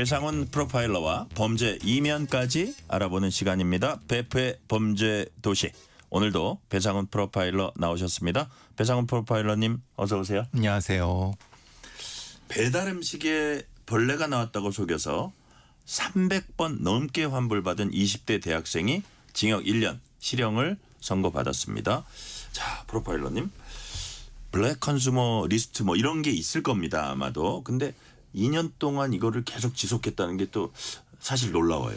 배상훈 프로파일러와 범죄 이면까지 알아보는 시간입니다. 베프의 범죄 도시. 오늘도 배상훈 프로파일러 나오셨습니다. 배상훈 프로파일러님 어서 오세요. 안녕하세요. 배달 음식에 벌레가 나왔다고 속여서 300번 넘게 환불받은 20대 대학생이 징역 1년, 실형을 선고받았습니다. 자, 프로파일러님. 블랙 컨슈머 리스트 뭐 이런 게 있을 겁니다. 아마도. 근데 2년 동안 이거를 계속 지속했다는 게 또 사실 놀라워요.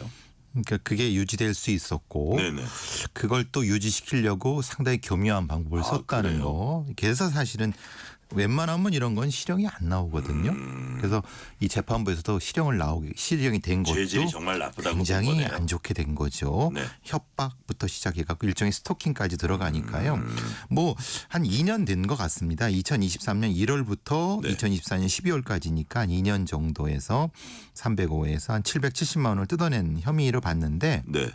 그러니까 그게 유지될 수 있었고 네네. 그걸 또 유지시키려고 상당히 교묘한 방법을 썼다는 그래요? 거. 그래서 사실은 웬만하면 이런 건 실형이 안 나오거든요. 그래서 이 재판부에서도 실형이 된 것도 죄질이 정말 나쁘다고 굉장히 본 거네요. 안 좋게 된 거죠. 네. 협박부터 시작해갖고 일종의 스토킹까지 들어가니까요. 뭐 한 2년 된 것 같습니다. 2023년 1월부터 네. 2024년 12월까지니까 2년 정도에서 305에서 한 770만 원을 뜯어낸 혐의를 받는데 네.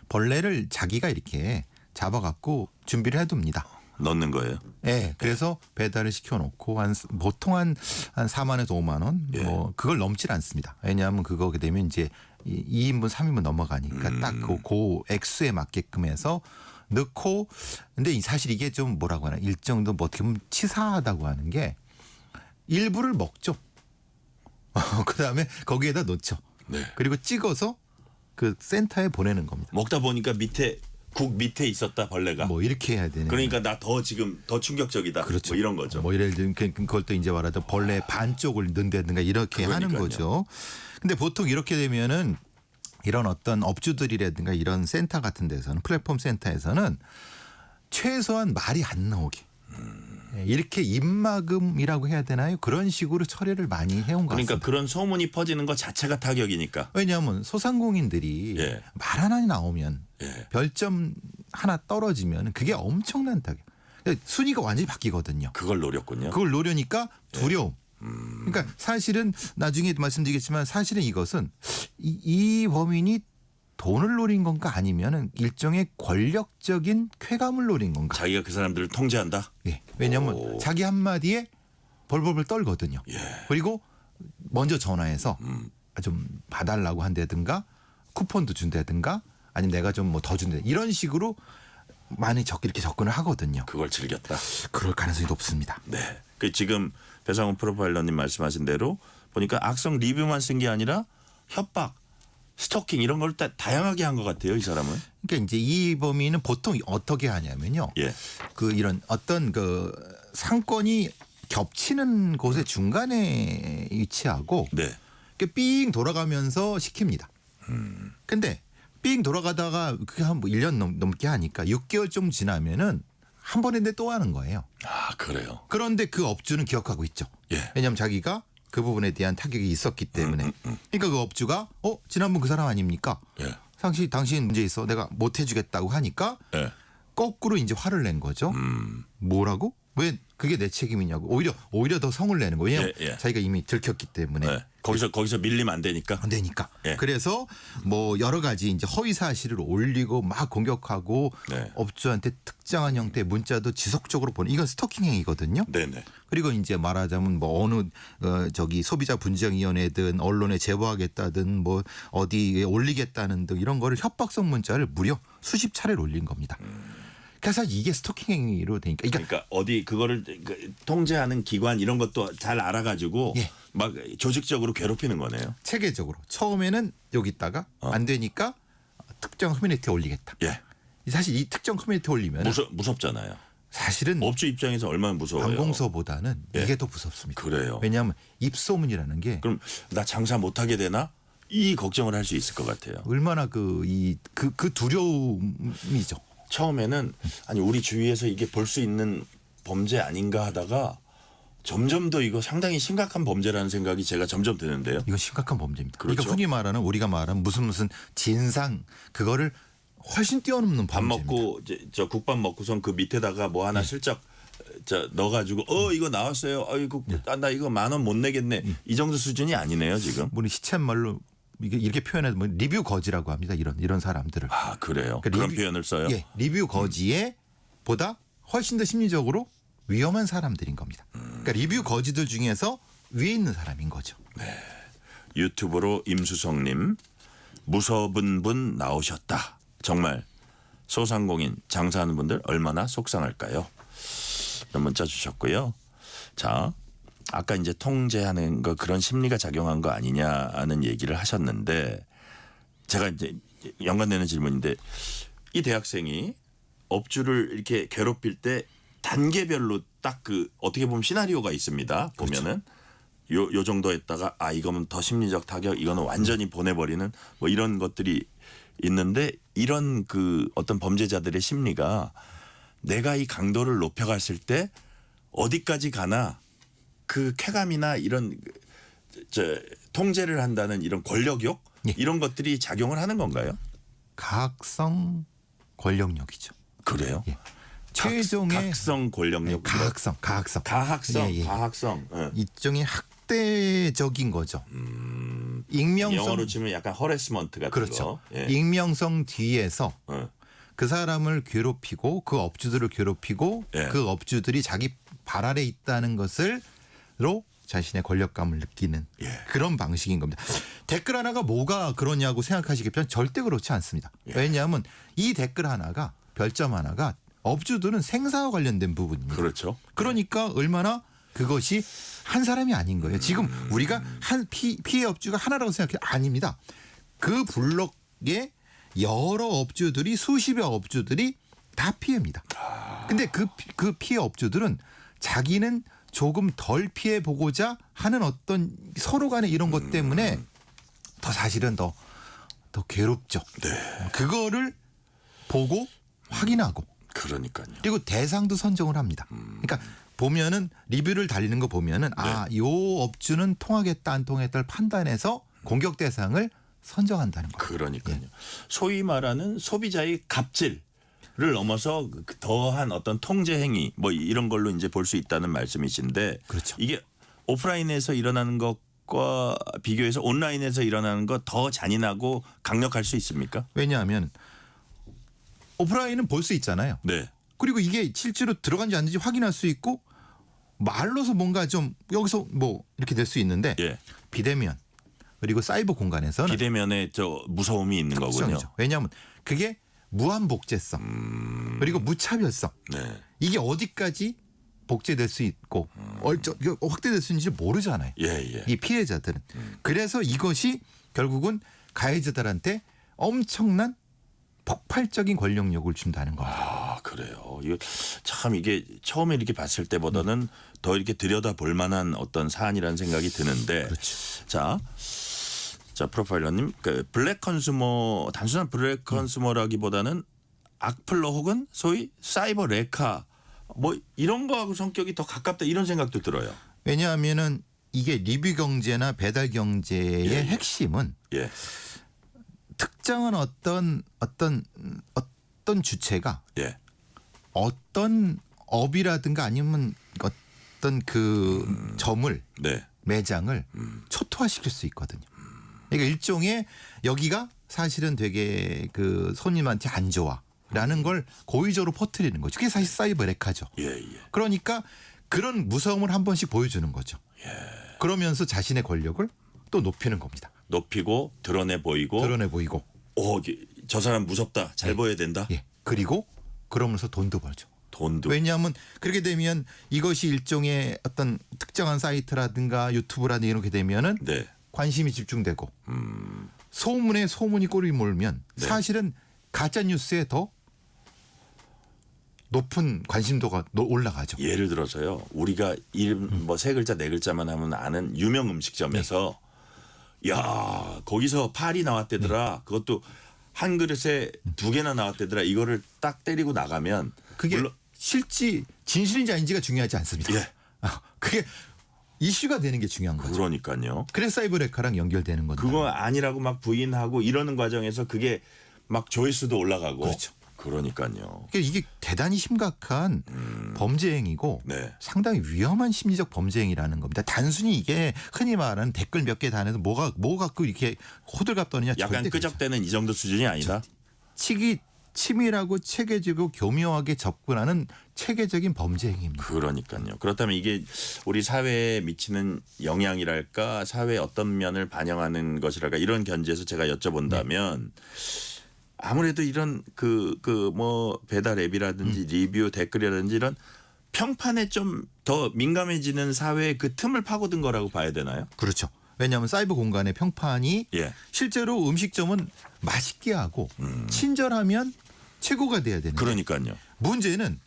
벌레를 자기가 이렇게 잡아갖고 준비를 해둡니다. 넣는 거예요. 네, 그래서 배달을 시켜놓고 보통 한 4만에서 5만 원, 예. 뭐 그걸 넘질 않습니다. 왜냐하면 그거게 되면 이제 2인분, 3인분 넘어가니까 딱 그 액수에 맞게끔 해서 넣고, 근데 사실 이게 좀 뭐라고 하나 일정도 뭐 어떻게 보면 치사하다고 하는 게 일부를 먹죠. 그다음에 거기에다 넣죠. 네. 그리고 찍어서 그 센터에 보내는 겁니다. 먹다 보니까 국 밑에 있었다 벌레가. 뭐 이렇게 해야 되는. 그러니까 나 지금 더 충격적이다. 그렇죠. 뭐 이런 거죠. 뭐 예를 들면 그걸 또 이제 말하자면 벌레 반쪽을 넣는다든가 이렇게 하는 그러니까요. 거죠. 근데 보통 이렇게 되면은 이런 어떤 업주들이라든가 이런 센터 같은 데서는 플랫폼 센터에서는 최소한 말이 안 나오게 이렇게 입막음이라고 해야 되나요? 그런 식으로 처리를 많이 해온 것 그러니까 같습니다. 그런 소문이 퍼지는 것 자체가 타격이니까. 왜냐하면 소상공인들이 예. 말 하나 나오면 예. 별점 하나 떨어지면 그게 엄청난 타격. 순위가 완전히 바뀌거든요. 그걸 노렸군요. 그걸 노려니까 두려움. 그러니까 사실은 나중에 말씀드리겠지만 사실은 이것은 이 범인이 돈을 노린 건가 아니면은 일종의 권력적인 쾌감을 노린 건가. 자기가 그 사람들을 통제한다. 예. 왜냐하면 오. 자기 한마디에 벌벌벌 떨거든요. 예. 그리고 먼저 전화해서 좀 봐달라고 한다든가 쿠폰도 준다든가 아니면 내가 좀 뭐 더 준다 이런 식으로 많이 이렇게 접근을 하거든요. 그걸 즐겼다. 그럴 가능성이 높습니다. 네. 그 지금 배상훈 프로파일러님 말씀하신 대로 보니까 악성 리뷰만 쓴 게 아니라 협박, 스토킹 이런 걸 다양하게 한 것 같아요, 이 사람은. 그러니까 이제 이 범인은 보통 어떻게 하냐면요. 예. 그 이런 어떤 그 상권이 겹치는 곳의 중간에 위치하고 네. 삥 돌아가면서 시킵니다. 근데 삥 돌아가다가 그게 한 1년 넘게 하니까 6개월 좀 지나면은 한 번 했는데 또 하는 거예요. 아, 그래요. 그런데 그 업주는 기억하고 있죠. 예. 왜냐하면 자기가 그 부분에 대한 타격이 있었기 때문에. 그러니까 그 업주가 지난번 그 사람 아닙니까? 예. 당신 문제 있어. 내가 못 해주겠다고 하니까 예. 거꾸로 이제 화를 낸 거죠. 뭐라고? 왜 그게 내 책임이냐고. 오히려 더 성을 내는 거예요. 왜냐하면 예, 예. 자기가 이미 들켰기 때문에. 네. 거기서 밀리면 안 되니까. 안 되니까. 예. 그래서 뭐 여러 가지 이제 허위 사실을 올리고 막 공격하고 네. 업주한테 특정한 형태의 문자도 지속적으로 보내. 이건 스토킹 행위거든요. 네네. 그리고 이제 말하자면 뭐 어느 소비자 분쟁위원회든 언론에 제보하겠다든 뭐 어디에 올리겠다는 등 이런 거를 협박성 문자를 무려 수십 차례를 올린 겁니다. 그래서 이게 스토킹 행위로 되니까. 그러니까 어디 그거를 통제하는 기관 이런 것도 잘 알아가지고 예. 막 조직적으로 괴롭히는 거네요. 체계적으로 처음에는 여기다가 안 되니까 특정 커뮤니티에 올리겠다. 예. 사실 이 특정 커뮤니티에 올리면 무섭잖아요. 사실은 업주 입장에서 얼마나 무서워요. 관공서보다는 예. 이게 더 무섭습니다. 그래요. 왜냐하면 입소문이라는 게 그럼 나 장사 못하게 되나? 이 걱정을 할 수 있을 것 같아요. 얼마나 그 두려움이죠. 처음에는 아니 우리 주위에서 이게 볼 수 있는 범죄 아닌가 하다가 점점 더 이거 상당히 심각한 범죄라는 생각이 제가 점점 드는데요. 이거 심각한 범죄입니다. 그렇죠. 그러니까 흔히 말하는 우리가 말하는 무슨 진상 그거를 훨씬 뛰어넘는 밥 범죄입니다. 먹고 저 국밥 먹고선 그 밑에다가 뭐 하나 슬쩍 넣어가지고 이거 나왔어요. 이거 나 이거 10,000원 못 내겠네. 이 정도 수준이 아니네요 지금. 우리 시쳇말로 이렇게 표현하면 리뷰 거지라고 합니다. 이런 사람들을. 아 그래요. 그러니까 그런 리뷰- 표현을 써요. 예, 리뷰 거지에 보다 훨씬 더 심리적으로 위험한 사람들인 겁니다. 그러니까 리뷰 거지들 중에서 위에 있는 사람인 거죠. 유튜브로 임수성님 무서운 분 나오셨다. 정말 소상공인 장사하는 분들 얼마나 속상할까요? 이런 문자 주셨고요. 자, 아까 이제 통제하는 거 그런 심리가 작용한 거 아니냐는 얘기를 하셨는데 제가 이제 연관되는 질문인데 이 대학생이 업주를 이렇게 괴롭힐 때 단계별로 딱 그 어떻게 보면 시나리오가 있습니다. 보면은 요 정도 했다가 이거면 더 심리적 타격, 이거는 완전히 보내버리는 뭐 이런 것들이 있는데 이런 그 어떤 범죄자들의 심리가 내가 이 강도를 높여갔을 때 어디까지 가나 그 쾌감이나 이런 통제를 한다는 이런 권력욕 예. 이런 것들이 작용을 하는 건가요? 가학성 권력력이죠. 그래요? 예. 최종의 각성 권력력, 가학성. 가학성, 예, 예. 가학성. 예. 일종의 학대적인 거죠. 익명성 영어로 치면 약간 허레스먼트 같은 그렇죠. 거. 예. 익명성 뒤에서 예. 그 사람을 괴롭히고 그 업주들을 괴롭히고 예. 그 업주들이 자기 발 아래 있다는 것을로 자신의 권력감을 느끼는 예. 그런 방식인 겁니다. 댓글 하나가 뭐가 그러냐고 생각하시겠지만 절대 그렇지 않습니다. 예. 왜냐하면 이 댓글 하나가 별점 하나가 업주들은 생사와 관련된 부분입니다. 그렇죠. 그러니까 얼마나 그것이 한 사람이 아닌 거예요. 지금 우리가 한 피해 업주가 하나라고 생각해요. 아닙니다. 그 블록에 여러 업주들이 수십여 업주들이 다 피해입니다. 근데 그 피해 업주들은 자기는 조금 덜 피해 보고자 하는 어떤 서로 간의 이런 것 때문에 더 사실은 더 괴롭죠. 네. 그거를 보고 확인하고 그러니까요. 그리고 대상도 선정을 합니다. 그러니까 보면은 리뷰를 달리는 거 보면은 요 업주는 통하겠다 안 통하겠다를 판단해서 공격 대상을 선정한다는 거예요. 그러니까요. 소위 말하는 소비자의 갑질을 넘어서 더한 어떤 통제 행위 뭐 이런 걸로 이제 볼 수 있다는 말씀이신데 그렇죠. 이게 오프라인에서 일어나는 것과 비교해서 온라인에서 일어나는 것 더 잔인하고 강력할 수 있습니까? 왜냐하면 오프라인은 볼 수 있잖아요. 네. 그리고 이게 실제로 들어간지 안 되는지 확인할 수 있고 말로서 뭔가 좀 여기서 뭐 이렇게 될 수 있는데 예. 비대면 그리고 사이버 공간에서는 비대면에 저 무서움이 있는 거군요. 특성이죠. 왜냐하면 그게 무한 복제성 그리고 무차별성 네. 이게 어디까지 복제될 수 있고 확대될 수 있는지 모르잖아요. 예, 예. 이 피해자들은. 그래서 이것이 결국은 가해자들한테 엄청난 폭발적인 권력력을 준다는 겁니다. 그래요. 이거 참 이게 처음에 이렇게 봤을 때보다는 더 이렇게 들여다 볼 만한 어떤 사안이라는 생각이 드는데. 그렇죠. 자 프로파일러님, 그 블랙 컨슈머 단순한 블랙 컨슈머라기보다는 악플러 혹은 소위 사이버 레카 뭐 이런 거하고 성격이 더 가깝다 이런 생각도 들어요. 왜냐하면은 이게 리뷰 경제나 배달 경제의 예, 예. 핵심은 예, 특정한 어떤 주체가 예, 어떤 업이라든가 아니면 어떤 그 점을 네, 매장을 초토화시킬 수 있거든요. 그러니까 일종의 여기가 사실은 되게 그 손님한테 안 좋아라는 걸 고의적으로 퍼뜨리는 거죠. 그게 사실 사이버 레카죠. 예, 예. 그러니까 그런 무서움을 한 번씩 보여주는 거죠. 그러면서 자신의 권력을 또 높이는 겁니다. 높이고 드러내 보이고. 드러내 보이고. 저 사람 무섭다. 잘 보여야 된다. 예. 그리고 그러면서 돈도 벌죠. 돈도. 왜냐하면 그렇게 되면 이것이 일종의 어떤 특정한 사이트라든가 유튜브라든가 이렇게 되면은 네. 관심이 집중되고 소문에 소문이 꼬리 몰면 네. 사실은 가짜 뉴스에 더 높은 관심도가 올라가죠. 예를 들어서요. 우리가 이름 뭐 세 글자 네 글자만 하면 아는 유명 음식점에서 야 거기서 파리 나왔대더라. 그것도 한 그릇에 2개나 나왔대더라. 이거를 딱 때리고 나가면 그게 물론 실지 진실인지 아닌지가 중요하지 않습니다. 예. 그게 이슈가 되는 게 중요한 거죠. 그러니까요. 그래서 사이버 레카랑 연결되는 건데. 그거 아니라고 막 부인하고 이러는 과정에서 그게 막 조회수도 올라가고. 그렇죠. 그러니까요. 그러니까 이게 대단히 심각한 범죄 행위고 네. 상당히 위험한 심리적 범죄 행위라는 겁니다. 단순히 이게 흔히 말하는 댓글 몇 개 다내서 뭐가 갖고 이렇게 호들갑 떠느냐 약간 절대 그렇지 끄적대는 이 정도 수준이 아니다. 치기 치밀하고 체계적이고 교묘하게 접근하는 체계적인 범죄 행위입니다. 그러니까요. 그렇다면 이게 우리 사회에 미치는 영향이랄까 사회의 어떤 면을 반영하는 것이랄까 이런 견지에서 제가 여쭤본다면 아무래도 이런 뭐 배달 앱이라든지 리뷰 댓글이라든지 이런 평판에 좀 더 민감해지는 사회의 그 틈을 파고든 거라고 봐야 되나요? 그렇죠. 왜냐하면 사이버 공간의 평판이 예. 실제로 음식점은 맛있게 하고 친절하면 최고가 돼야 되는. 그러니까요. 문제는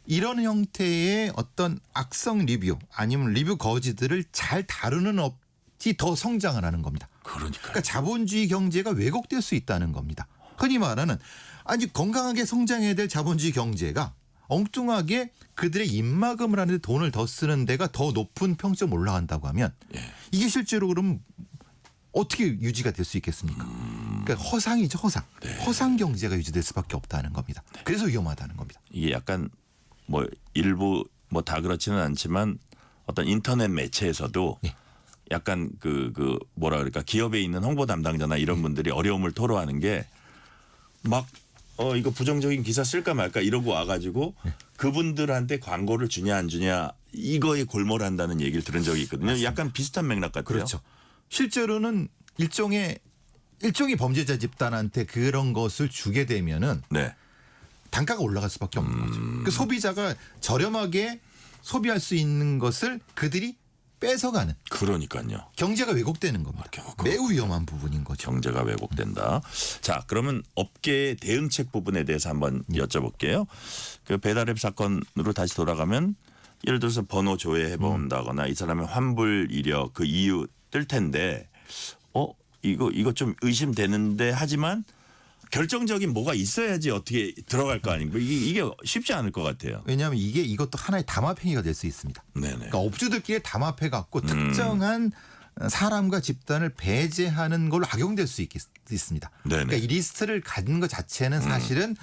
이런 형태의 어떤 악성 리뷰 아니면 리뷰 거지들을 잘 다루는 업이 더 성장을 하는 겁니다. 그러니까 자본주의 경제가 왜곡될 수 있다는 겁니다. 흔히 말하는 아주 건강하게 성장해야 될 자본주의 경제가 엉뚱하게 그들의 입막음을 하는데 돈을 더 쓰는 데가 더 높은 평점 올라간다고 하면 이게 실제로 그럼 어떻게 유지가 될 수 있겠습니까? 그러니까 허상이죠, 허상. 허상 경제가 유지될 수밖에 없다는 겁니다. 그래서 위험하다는 겁니다. 이게 약간 뭐 일부 뭐 다 그렇지는 않지만 어떤 인터넷 매체에서도 약간 뭐라 그럴까 기업에 있는 홍보 담당자나 이런 분들이 어려움을 토로하는 게 막 이거 부정적인 기사 쓸까 말까 이러고 와가지고 그분들한테 광고를 주냐 안 주냐 이거에 골몰한다는 얘기를 들은 적이 있거든요. 맞습니다. 약간 비슷한 맥락 같아요. 그렇죠. 실제로는 일종의 범죄자 집단한테 그런 것을 주게 되면은 네. 단가가 올라갈 수밖에 없는 거죠. 그 소비자가 저렴하게 소비할 수 있는 것을 그들이 뺏어가는. 그러니까요. 경제가 왜곡되는 겁니다. 매우 위험한 부분인 거죠. 경제가 왜곡된다. 자, 그러면 업계의 대응책 부분에 대해서 한번 여쭤볼게요. 그 배달앱 사건으로 다시 돌아가면 예를 들어서 번호 조회해 본다거나 이 사람의 환불 이력 그 이유 뜰 텐데 이거 좀 의심되는데 하지만 결정적인 뭐가 있어야지 어떻게 들어갈 거 아닙니까? 이게 쉽지 않을 것 같아요. 왜냐하면 이것도 하나의 담합행위가 될 수 있습니다. 네네. 그러니까 업주들끼리 담합해 갖고 특정한 사람과 집단을 배제하는 걸로 악용될 수 있습니다. 네네. 그러니까 이 리스트를 갖는 것 자체는 사실은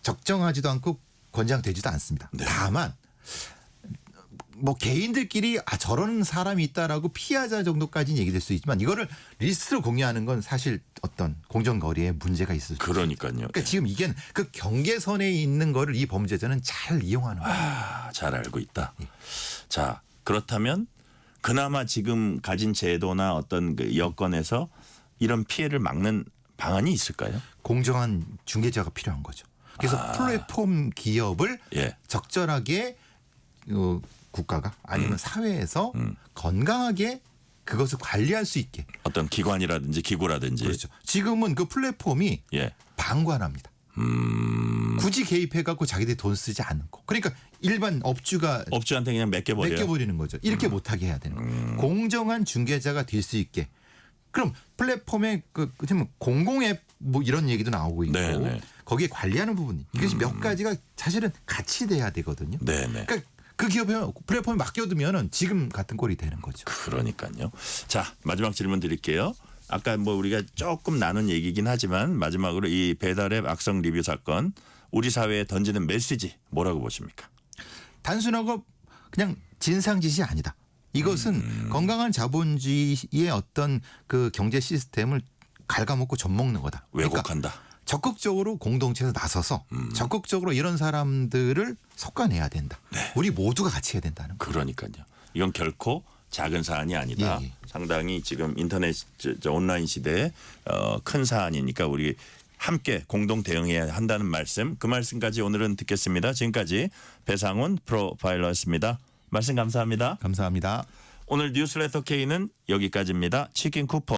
적정하지도 않고 권장되지도 않습니다. 네. 다만 뭐 개인들끼리 저런 사람이 있다라고 피하자 정도까지는 얘기될 수 있지만 이거를 리스트로 공유하는 건 사실 어떤 공정거리에 문제가 있을 수 있습니다. 그러니까요. 그러니까 지금 이게 그 경계선에 있는 거를 이 범죄자는 잘 이용하는 거예요. 잘 알고 있다. 자, 그렇다면 그나마 지금 가진 제도나 어떤 그 여건에서 이런 피해를 막는 방안이 있을까요? 공정한 중개자가 필요한 거죠. 그래서 플랫폼 기업을 적절하게 국가가 아니면 사회에서 건강하게 그것을 관리할 수 있게 어떤 기관이라든지 기구라든지. 그렇죠. 지금은 그 플랫폼이 방관합니다. 굳이 개입해갖고 자기들이 돈 쓰지 않고 그러니까 일반 업주한테 그냥 맡겨버려요. 맡겨버리는 거죠. 이렇게 못하게 해야 되는 거예요. 공정한 중개자가 될 수 있게. 그럼 플랫폼에 공공 앱 뭐 이런 얘기도 나오고 있고 네네. 거기에 관리하는 부분 이것이 몇 가지가 사실은 같이 돼야 되거든요. 네네. 그러니까 그 기업에 플랫폼에 맡겨두면은 지금 같은 꼴이 되는 거죠. 그러니까요. 자, 마지막 질문 드릴게요. 아까 뭐 우리가 조금 나눈 얘기긴 하지만 마지막으로 이 배달앱 악성 리뷰 사건 우리 사회에 던지는 메시지 뭐라고 보십니까? 단순하고 그냥 진상짓이 아니다. 이것은 건강한 자본주의의 어떤 그 경제 시스템을 갉아먹고 젖먹는 거다. 왜곡한다. 그러니까 적극적으로 공동체에서 나서서 적극적으로 이런 사람들을 솎아내야 된다. 우리 모두가 같이 해야 된다는 거예요. 그러니까요. 이건 결코 작은 사안이 아니다. 상당히 지금 인터넷 온라인 시대에 큰 사안이니까 우리 함께 공동 대응해야 한다는 말씀. 그 말씀까지 오늘은 듣겠습니다. 지금까지 배상훈 프로파일러였습니다. 말씀 감사합니다. 감사합니다. 오늘 뉴스레터 K는 여기까지입니다. 치킨 쿠폰